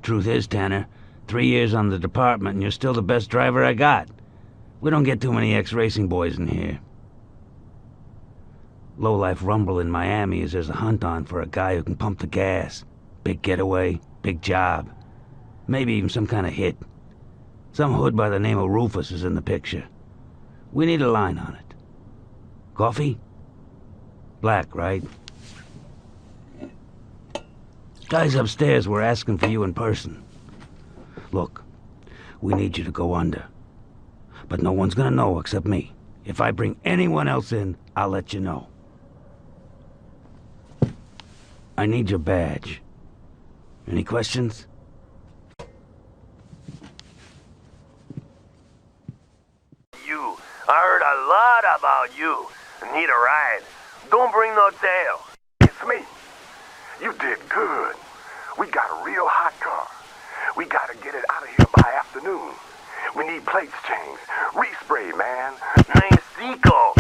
Truth is, Tanner, 3 years on the department and you're still the best driver I got. We don't get too many ex-racing boys in here. Lowlife rumble in Miami is there's a hunt on for a guy who can pump the gas. Big getaway, big job. Maybe even some kind of hit. Some hood by the name of Rufus is in the picture. We need a line on it. Coffee? Black, right? Guys upstairs were asking for you in person. Look, we need you to go under. But no one's gonna know except me. If I bring anyone else in, I'll let you know. I need your badge. Any questions? You. I heard a lot about you. Need a ride. Don't bring no tail. It's me. You did good. We got a real hot car. We gotta get it out of here by afternoon. We need plates changed. Respray, man. Name's Zico.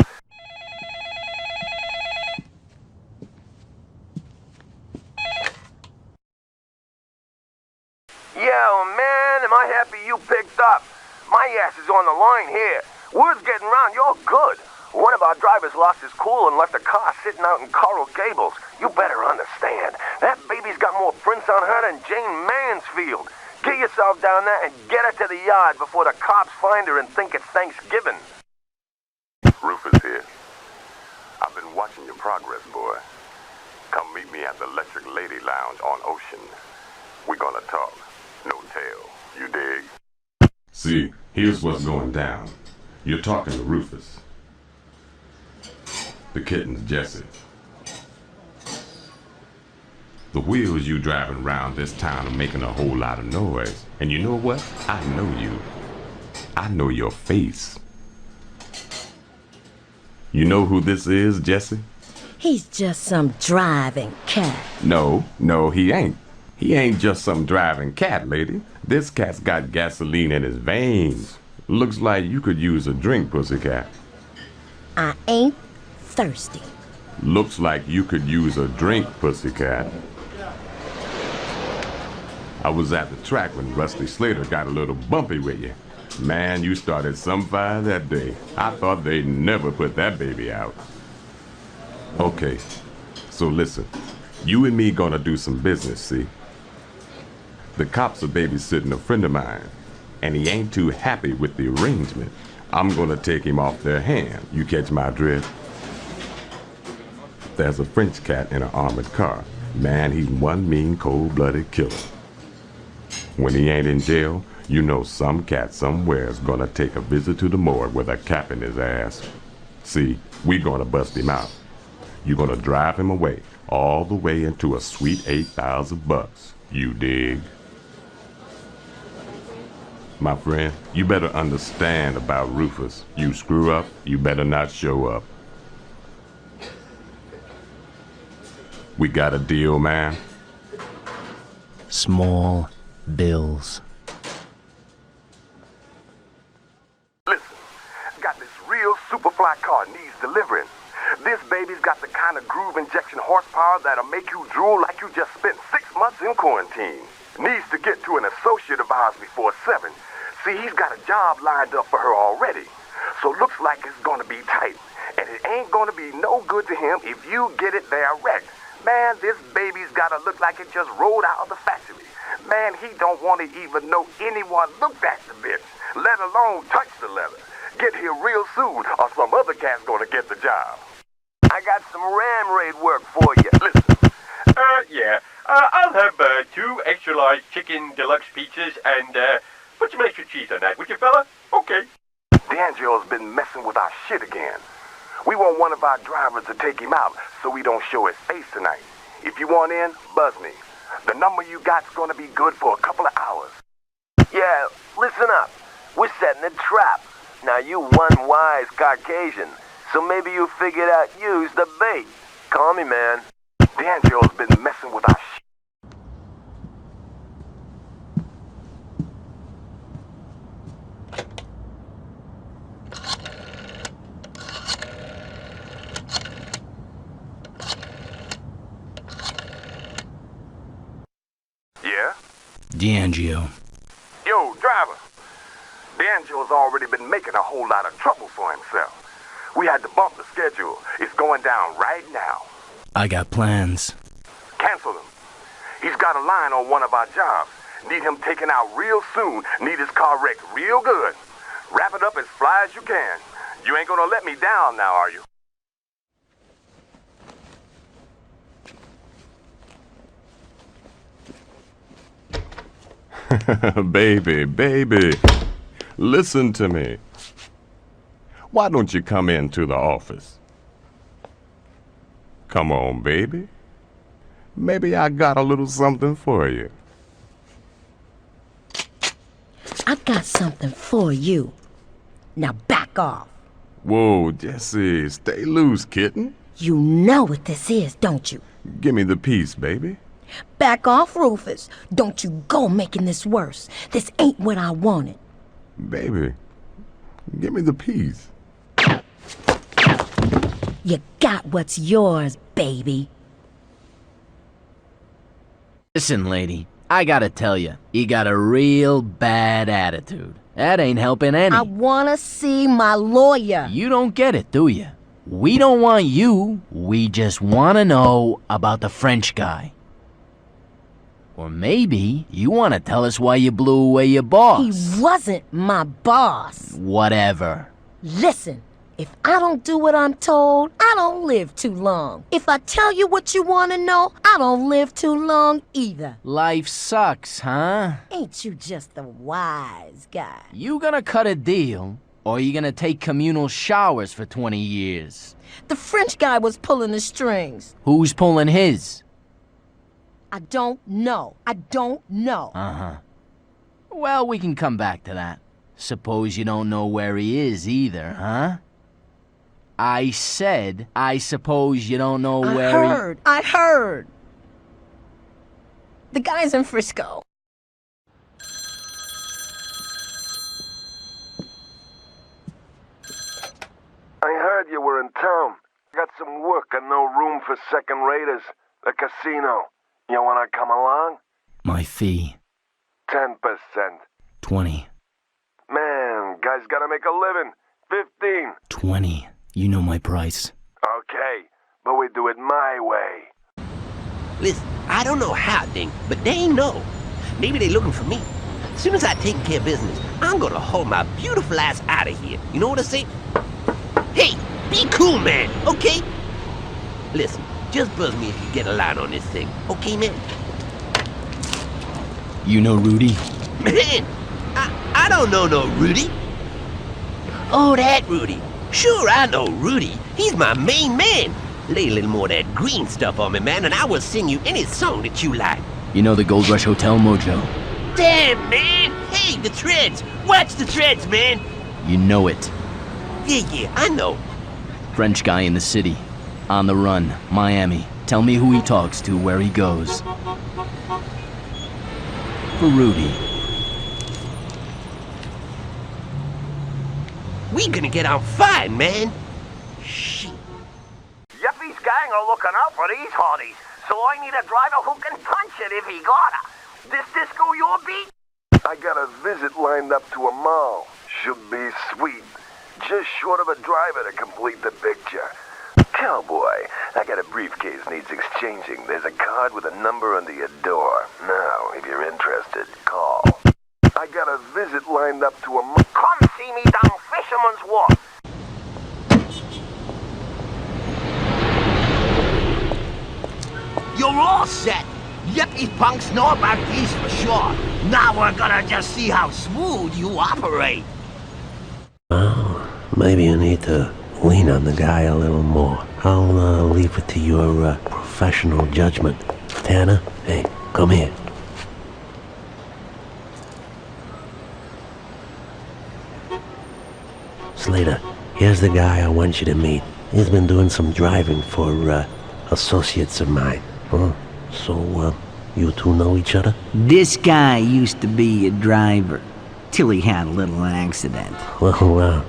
Yeah, man, am I happy you picked up. My ass is on the line here. Word's getting around, you're good. One of our drivers lost his cool and left a car sitting out in Coral Gables. You better understand. That baby's got more prints on her than Jane Mansfield. Get yourself down there and get her to the yard before the cops find her and think it's Thanksgiving. Rufus here. I've been watching your progress, boy. Come meet me at the Electric Lady Lounge on Ocean. We're gonna talk. No tail. You dig? See, here's what's going down. You're talking to Rufus. The kitten's Jesse. The wheels you driving around this town are making a whole lot of noise. And you know what? I know you. I know your face. You know who this is, Jesse? He's just some driving cat. No, he ain't. He ain't just some driving cat, lady. This cat's got gasoline in his veins. Looks like you could use a drink, pussycat. I ain't thirsty. Looks like you could use a drink, pussycat. I was at the track when Rusty Slater got a little bumpy with you. Man, you started some fire that day. I thought they'd never put that baby out. Okay, so listen. You and me gonna do some business, see? The cops are babysitting a friend of mine, and he ain't too happy with the arrangement. I'm gonna take him off their hand. You catch my drift? There's a French cat in an armored car. Man, he's one mean, cold-blooded killer. When he ain't in jail, you know some cat somewhere is gonna take a visit to the morgue with a cap in his ass. See, we gonna bust him out. You gonna drive him away, all the way into a sweet $8,000. You dig? My friend, you better understand about Rufus. You screw up, you better not show up. We got a deal, man? Small bills. Listen, got this real superfly car needs delivering. This baby's got the kind of groove injection horsepower that'll make you drool like you just spent 6 months in quarantine. Needs to get to an associate of ours before 7. See, he's got a job lined up for her already. So looks like it's gonna be tight. And it ain't gonna be no good to him if you get it there wrecked. Man, this baby's gotta look like it just rolled out of the factory. Man, he don't want to even know anyone looked at the bitch, let alone touch the leather. Get here real soon, or some other cat's gonna get the job. I got some ram raid work for you. Listen. Yeah. I'll have 2 extra large chicken deluxe pizzas and put some extra cheese on that, would you, fella? Okay. D'Angelo's been messing with our shit again. We want one of our drivers to take him out so we don't show his face tonight. If you want in, buzz me. The number you got's gonna be good for a couple of hours. Yeah, listen up. We're setting a trap. Now you one wise Caucasian, so maybe you figured out use the bait. Call me, man. D'Angelo's been messing with our shit. D'Angio. Yo, driver. D'Angio's already been making a whole lot of trouble for himself. We had to bump the schedule. It's going down right now. I got plans. Cancel him. He's got a line on one of our jobs. Need him taken out real soon. Need his car wrecked real good. Wrap it up as fly as you can. You ain't gonna let me down now, are you? Baby, listen to me. Why don't you come into the office? Come on, baby. Maybe I got a little something for you. I've got something for you. Now back off. Whoa, Jesse, stay loose, kitten. You know what this is, don't you? Give me the piece, baby. Back off, Rufus. Don't you go making this worse. This ain't what I wanted. Baby, give me the piece. You got what's yours, baby. Listen, lady, I gotta tell you, you got a real bad attitude. That ain't helping any. I wanna see my lawyer. You don't get it, do you? We don't want you. We just wanna know about the French guy. Or maybe you wanna tell us why you blew away your boss. He wasn't my boss. Whatever. Listen, if I don't do what I'm told, I don't live too long. If I tell you what you want to know, I don't live too long either. Life sucks, huh? Ain't you just the wise guy? You gonna cut a deal, or you gonna take communal showers for 20 years? The French guy was pulling the strings. Who's pulling his? I don't know. I don't know. Uh-huh. Well, we can come back to that. Suppose you don't know where he is either, huh? I said, I suppose you don't know where I heard. The guy's in Frisco. I heard you were in town. Got some work and no room for second raters. The casino. You wanna come along? My fee. 10%. 20. Man, guy's gotta make a living. 15. 20. You know my price. Okay, but we do it my way. Listen, I don't know how, Ding, but they know. Maybe they looking for me. As soon as I take care of business, I'm gonna haul my beautiful ass out of here. You know what I say? Hey, be cool, man, okay? Listen, just buzz me if you get a line on this thing, okay, man? You know Rudy? Man, I don't know no Rudy. Oh, that Rudy. Sure, I know Rudy. He's my main man. Lay a little more of that green stuff on me, man, and I will sing you any song that you like. You know the Gold Rush Hotel, Mojo? Damn, man! Hey, the treads! Watch the treads, man! You know it. Yeah, I know. French guy in the city. On the run. Miami. Tell me who he talks to, where he goes. For Rudy. We gonna get on fine, man. Shit. Yuppie's gang are looking out for these hotties, so I need a driver who can punch it if he gotta. This disco your beat? I got a visit lined up to a mall. Should be sweet. Just short of a driver to complete the picture. Cowboy, I got a briefcase needs exchanging. There's a card with a number under your door. Now, if you're interested, call. I got a visit lined up to a mall. Come see me down Fisherman's Wharf. You're all set. Yuppie punks know about these for sure. Now we're gonna just see how smooth you operate. Well, maybe you need to lean on the guy a little more. I'll leave it to your professional judgment. Tanner, hey, come here. Slater, here's the guy I want you to meet. He's been doing some driving for associates of mine. Huh? So, you two know each other? This guy used to be a driver, till he had a little accident. Well,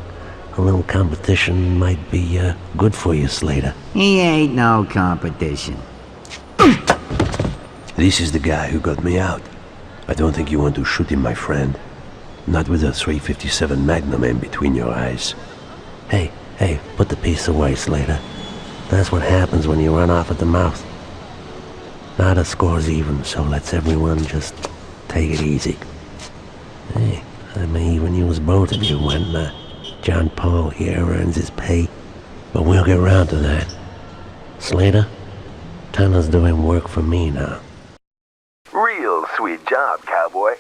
a little competition might be good for you, Slater. He ain't no competition. This is the guy who got me out. I don't think you want to shoot him, my friend. Not with a .357 Magnum in between your eyes. Hey, put the piece away, Slater. That's what happens when you run off at the mouth. Now the score's even, so let's everyone just take it easy. Hey, I may even use both of you when John Paul here earns his pay. But we'll get round to that. Slater, Tanner's doing work for me now. Real sweet job, cowboy.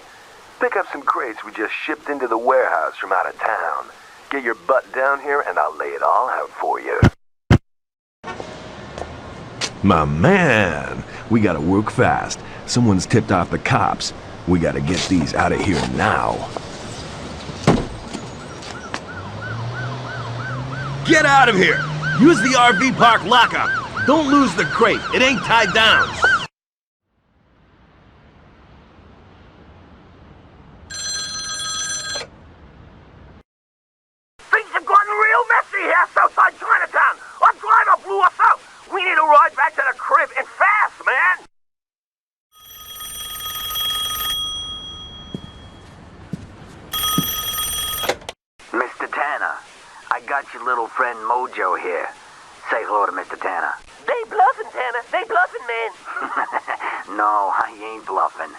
Pick up some crates we just shipped into the warehouse from out of town. Get your butt down here and I'll lay it all out for you. My man, we gotta work fast. Someone's tipped off the cops. We gotta get these out of here now. Get out of here! Use the RV park lockup! Don't lose the crate, it ain't tied down! Things have gotten real messy here outside Chinatown. Our driver blew us up. We need a ride back to the crib and fast, man. Mr. Tanner, I got your little friend Mojo here. Say hello to Mr. Tanner. They bluffing, Tanner. They bluffing, man. No, I ain't bluffing.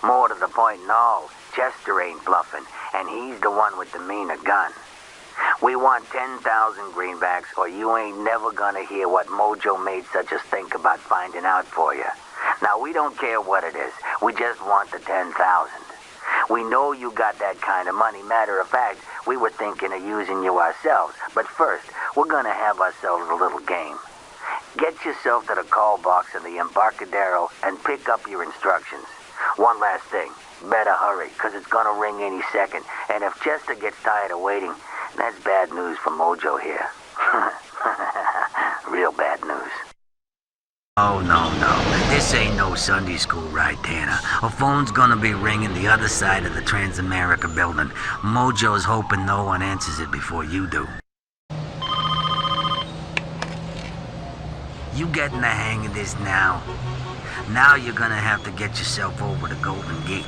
More to the point, no. Chester ain't bluffing, and he's the one with the meaner gun. We want 10,000 greenbacks, or you ain't never gonna hear what Mojo made such a stink about finding out for you. Now, we don't care what it is. We just want the 10,000. We know you got that kind of money. Matter of fact, we were thinking of using you ourselves. But first, we're gonna have ourselves a little game. Get yourself to the call box in the Embarcadero and pick up your instructions. One last thing. Better hurry, because it's gonna ring any second. And if Chester gets tired of waiting, that's bad news for Mojo here. Real bad news. Oh, no. This ain't no Sunday school ride, Tanner. A phone's gonna be ringing the other side of the Trans-America building. Mojo's hoping no one answers it before you do. You getting the hang of this now? Now you're gonna have to get yourself over the Golden Gate.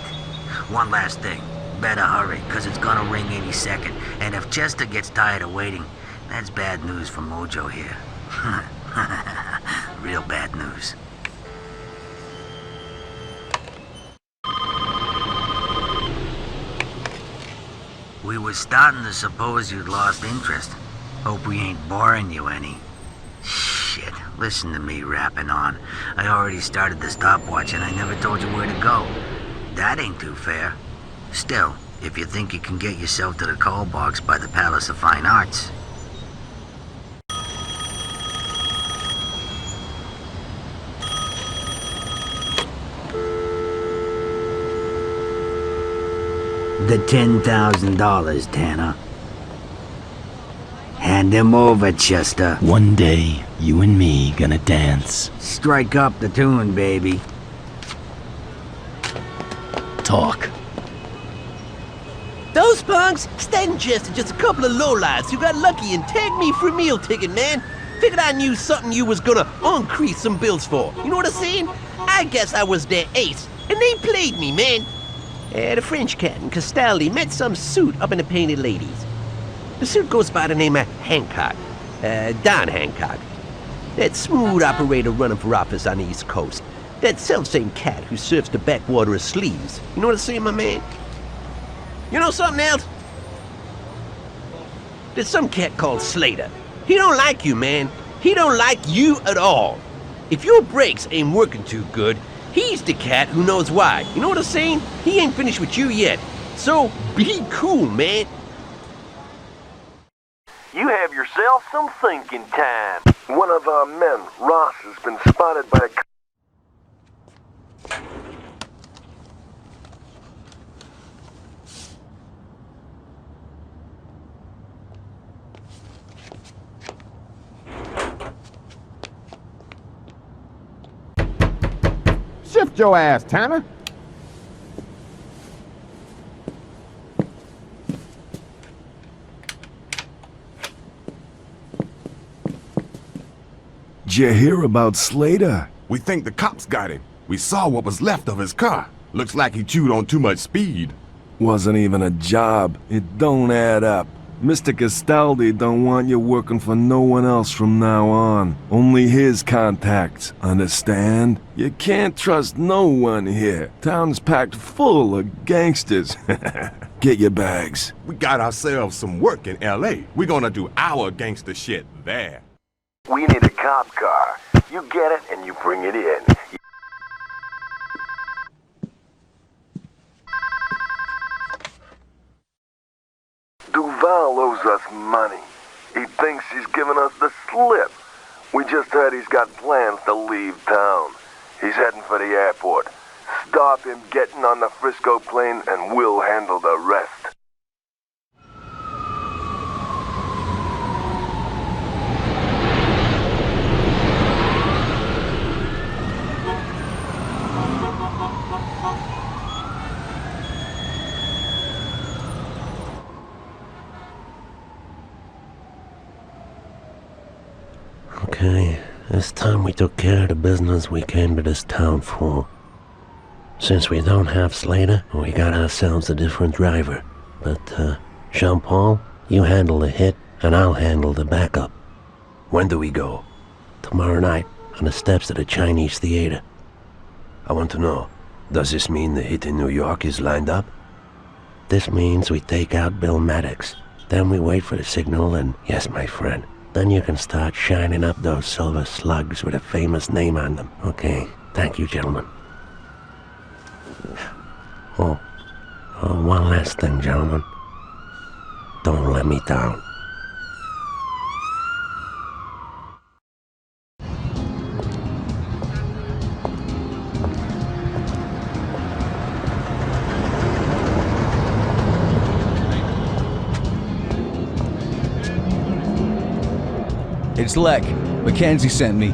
One last thing. Better hurry, because it's gonna ring any second. And if Chester gets tired of waiting, that's bad news for Mojo here. Real bad news. We were starting to suppose you'd lost interest. Hope we ain't boring you any. Shit, listen to me rapping on. I already started the stopwatch and I never told you where to go. That ain't too fair. Still, if you think you can get yourself to the call box by the Palace of Fine Arts. The $10,000, Tanner. Hand him over, Chester. One day, you and me gonna dance. Strike up the tune, baby. Talk. Those punks, Stan and Chester, just a couple of lowlifes who got lucky and tagged me for a meal ticket, man. Figured I knew something you was gonna increase some bills for. You know what I'm saying? I guess I was their ace, and they played me, man. The French cat and Castelli met some suit up in the Painted Ladies. The suit goes by the name of Hancock, Don Hancock. That smooth operator running for office on the East Coast. That self-same cat who surfs the backwater of Sleeves. You know what I'm saying, my man? You know something else? There's some cat called Slater. He don't like you, man. He don't like you at all. If your brakes ain't working too good, he's the cat who knows why. You know what I'm saying? He ain't finished with you yet. So, be cool, man. You have yourself some thinking time. One of our men, Ross, has been spotted by a... Shift your ass, Tanner. Did you hear about Slater? We think the cops got him. We saw what was left of his car. Looks like he chewed on too much speed. Wasn't even a job. It don't add up. Mr. Castaldi don't want you working for no one else from now on. Only his contacts, understand? You can't trust no one here. Town's packed full of gangsters. Get your bags. We got ourselves some work in L.A. We're gonna do our gangster shit there. We need a cop car. You get it and you bring it in. Duval owes us money. He thinks he's giving us the slip. We just heard he's got plans to leave town. He's heading for the airport. Stop him getting on the Frisco plane and we'll handle the rest. Okay, it's time we took care of the business we came to this town for. Since we don't have Slater, we got ourselves a different driver. But, Jean-Paul, you handle the hit, and I'll handle the backup. When do we go? Tomorrow night, on the steps of the Chinese Theater. I want to know, does this mean the hit in New York is lined up? This means we take out Bill Maddox. Then we wait for the signal and, yes, my friend, then you can start shining up those silver slugs with a famous name on them. Okay, thank you, gentlemen. Oh, one last thing, gentlemen. Don't let me down. It's Lek. Mackenzie sent me.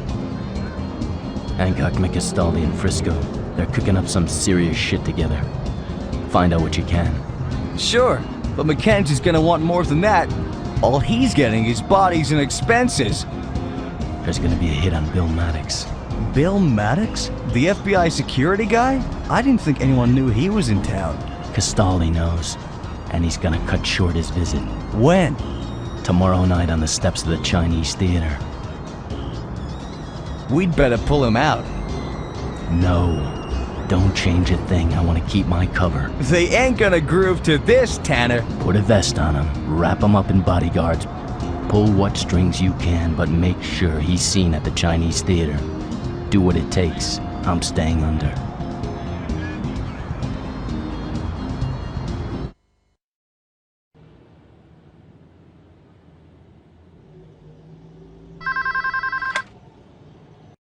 Hancock, McCastaldi, and Frisco. They're cooking up some serious shit together. Find out what you can. Sure, but Mackenzie's gonna want more than that. All he's getting is bodies and expenses. There's gonna be a hit on Bill Maddox. Bill Maddox? The FBI security guy? I didn't think anyone knew he was in town. Castaldi knows, and he's gonna cut short his visit. When? Tomorrow night on the steps of the Chinese Theater. We'd better pull him out. No. Don't change a thing. I want to keep my cover. They ain't gonna groove to this, Tanner. Put a vest on him. Wrap him up in bodyguards. Pull what strings you can, but make sure he's seen at the Chinese Theater. Do what it takes. I'm staying under.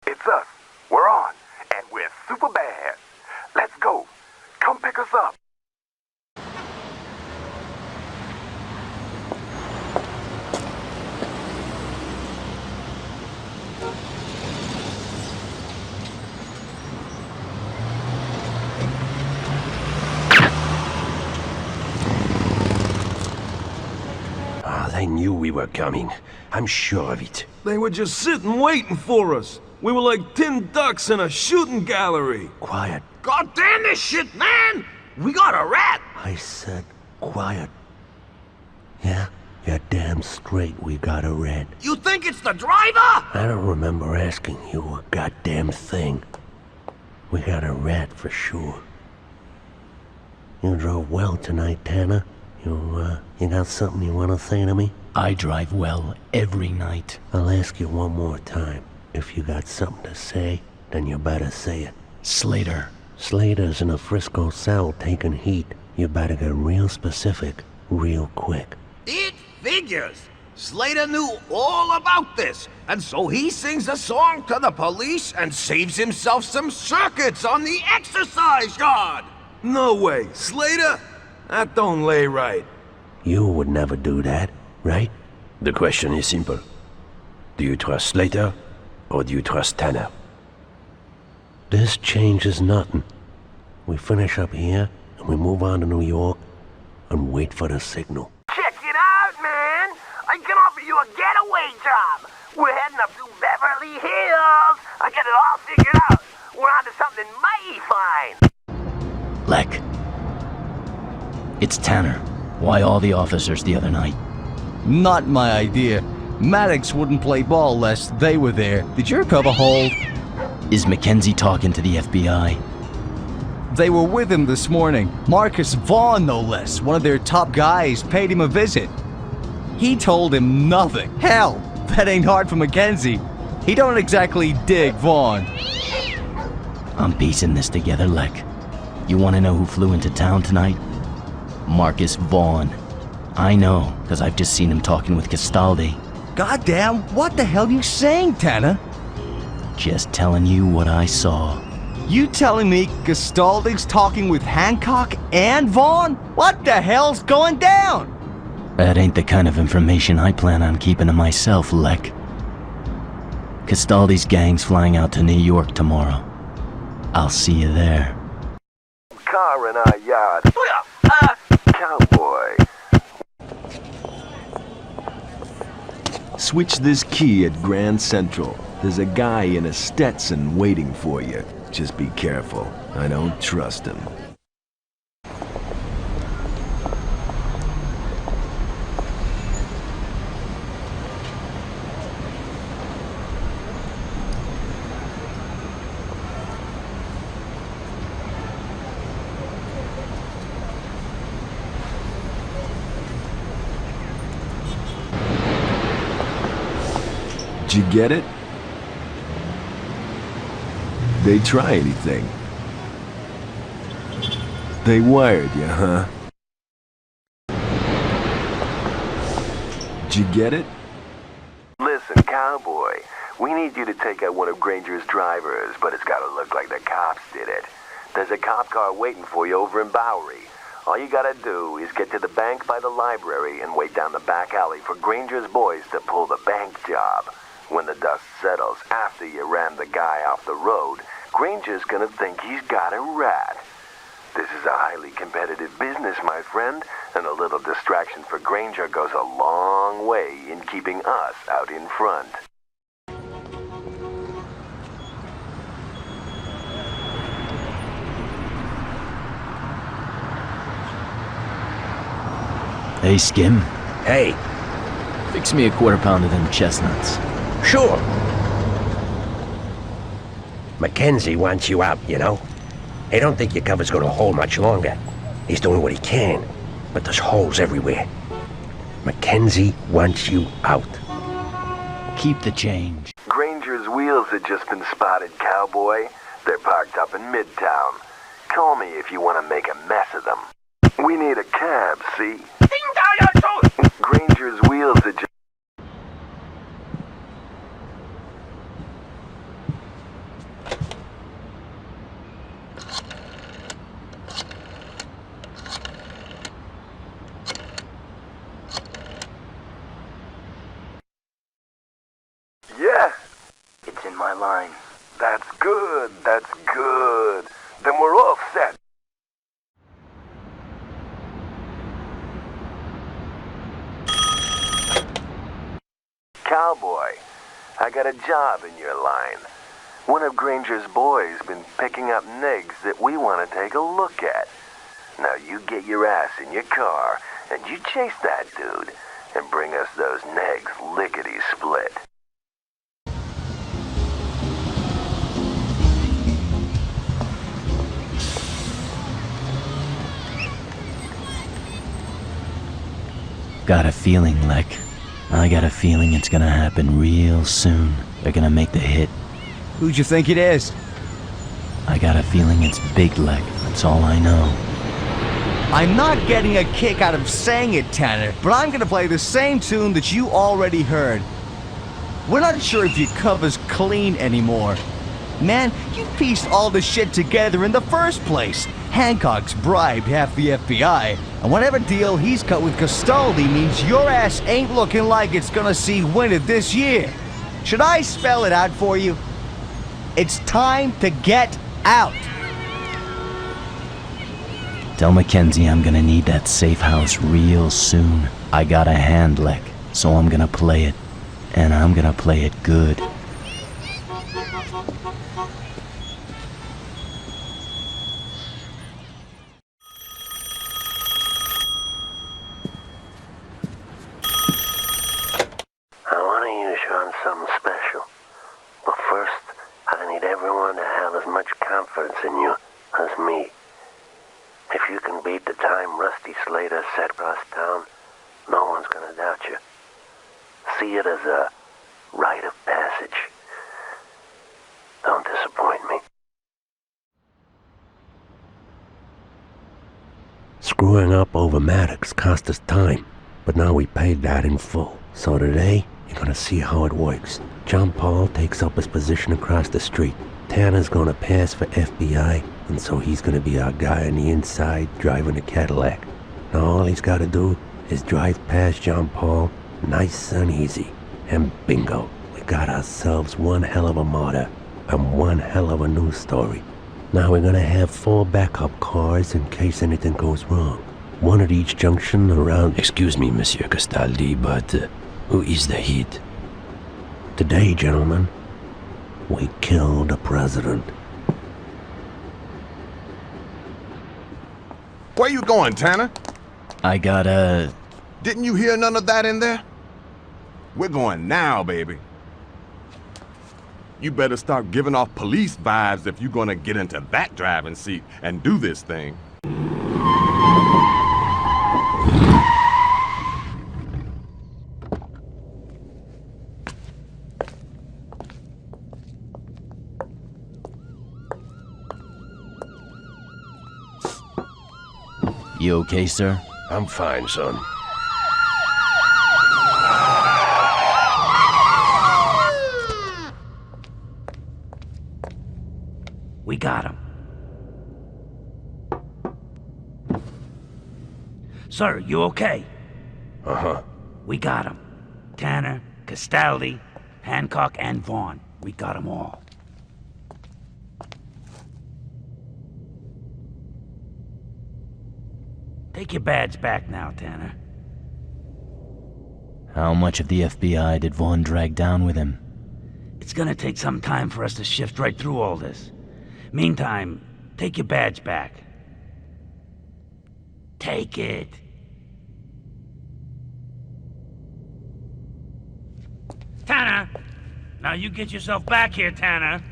It's us. We're on. And we're super bad. Let's go. Come pick us up. They knew we were coming. I'm sure of it. They were just sitting waiting for us. We were like tin ducks in a shooting gallery. Quiet. God damn this shit, man! We got a rat! I said quiet. Yeah, you're damn straight we got a rat. You think it's the driver? I don't remember asking you a goddamn thing. We got a rat for sure. You drove well tonight, Tanner. You got something you want to say to me? I drive well every night. I'll ask you one more time. If you got something to say, then you better say it. Slater. Slater's in a Frisco cell taking heat. You better get real specific, real quick. It figures. Slater knew all about this, and so he sings a song to the police and saves himself some circuits on the exercise yard. No way. Slater? That don't lay right. You would never do that, right? The question is simple. Do you trust Slater, or do you trust Tanner? This changes nothing. We finish up here, and we move on to New York, and wait for the signal. Check it out, man! I can offer you a getaway job! We're heading up to Beverly Hills! I got it all figured out! We're onto something mighty fine! Lek. It's Tanner. Why all the officers the other night? Not my idea. Maddox wouldn't play ball unless they were there. Did your cover hold? Is Mackenzie talking to the FBI? They were with him this morning. Marcus Vaughn, no less. One of their top guys paid him a visit. He told him nothing. Hell, that ain't hard for Mackenzie. He don't exactly dig Vaughn. I'm piecing this together, Lek. You want to know who flew into town tonight? Marcus Vaughn. I know, because I've just seen him talking with Castaldi. Goddamn, what the hell you saying, Tanner? Just telling you what I saw. You telling me Castaldi's talking with Hancock and Vaughn? What the hell's going down? That ain't the kind of information I plan on keeping to myself, Lek. Castaldi's gang's flying out to New York tomorrow. I'll see you there. Car in our yard. Cowboy. Switch this key at Grand Central. There's a guy in a Stetson waiting for you. Just be careful. I don't trust him. Did you get it? They try anything? They wired you, huh? Did you get it? Listen, cowboy, we need you to take out one of Granger's drivers, but it's gotta look like the cops did it. There's a cop car waiting for you over in Bowery. All you gotta do is get to the bank by the library and wait down the back alley for Granger's boys to pull the bank job. When the dust settles after you ran the guy off the road, Granger's gonna think he's got a rat. This is a highly competitive business, my friend, and a little distraction for Granger goes a long way in keeping us out in front. Hey, Skim. Hey. Fix me a quarter pound of them chestnuts. Sure. Mackenzie wants you out, you know? I don't think your cover's gonna hold much longer. He's doing what he can, but there's holes everywhere. Mackenzie wants you out. Keep the change. Granger's wheels have just been spotted, cowboy. They're parked up in Midtown. Call me if you want to make a mess of them. We need a cab, see? Granger's wheels are just... Yeah, it's in my line. That's good, that's good. Then we're all set. Cowboy, I got a job in your line. One of Granger's boys been picking up nigs that we want to take a look at. Now you get your ass in your car and you chase that dude and bring us those negs lickety-split. Got a feeling, Lek. I got a feeling it's gonna happen real soon. They're gonna make the hit. Who'd you think it is? I got a feeling it's Big Lek. That's all I know. I'm not getting a kick out of saying it, Tanner, but I'm gonna play the same tune that you already heard. We're not sure if your cover's clean anymore. Man, you pieced all this shit together in the first place. Hancock's bribed half the FBI, and whatever deal he's cut with Castaldi means your ass ain't looking like it's gonna see winter this year. Should I spell it out for you? It's time to get out. Tell Mackenzie I'm gonna need that safe house real soon. I got a hand, Lek, so I'm gonna play it. And I'm gonna play it good. something special. But first, I need everyone to have as much confidence in you as me. If you can beat the time Rusty Slater set across town, no one's gonna doubt you. See it as a rite of passage. Don't disappoint me. Screwing up over Maddox cost us time, but now we paid that in full. So today, you're gonna see how it works. John Paul takes up his position across the street. Tanner's gonna pass for FBI, and so he's gonna be our guy on the inside driving a Cadillac. Now all he's gotta do is drive past John Paul, nice and easy. And bingo, we got ourselves one hell of a martyr, and one hell of a news story. Now we're gonna have 4 backup cars in case anything goes wrong. One at each junction around... Excuse me, Monsieur Castaldi, but who is the hit? Today, gentlemen, we killed the president. Where you going, Tanner? I got a... Didn't you hear none of that in there? We're going now, baby. You better start giving off police vibes if you're gonna get into that driving seat and do this thing. You okay, sir? I'm fine, son. We got him. Sir, you okay? Uh-huh. We got him. Tanner, Castaldi, Hancock, and Vaughn. We got them all. Take your badge back now, Tanner. How much of the FBI did Vaughn drag down with him? It's gonna take some time for us to shift right through all this. Meantime, take your badge back. Take it. Tanner! Now you get yourself back here, Tanner.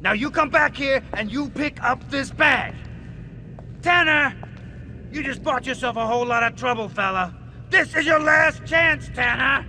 Now you come back here and you pick up this badge. Tanner! You just bought yourself a whole lot of trouble, fella. This is your last chance, Tanner!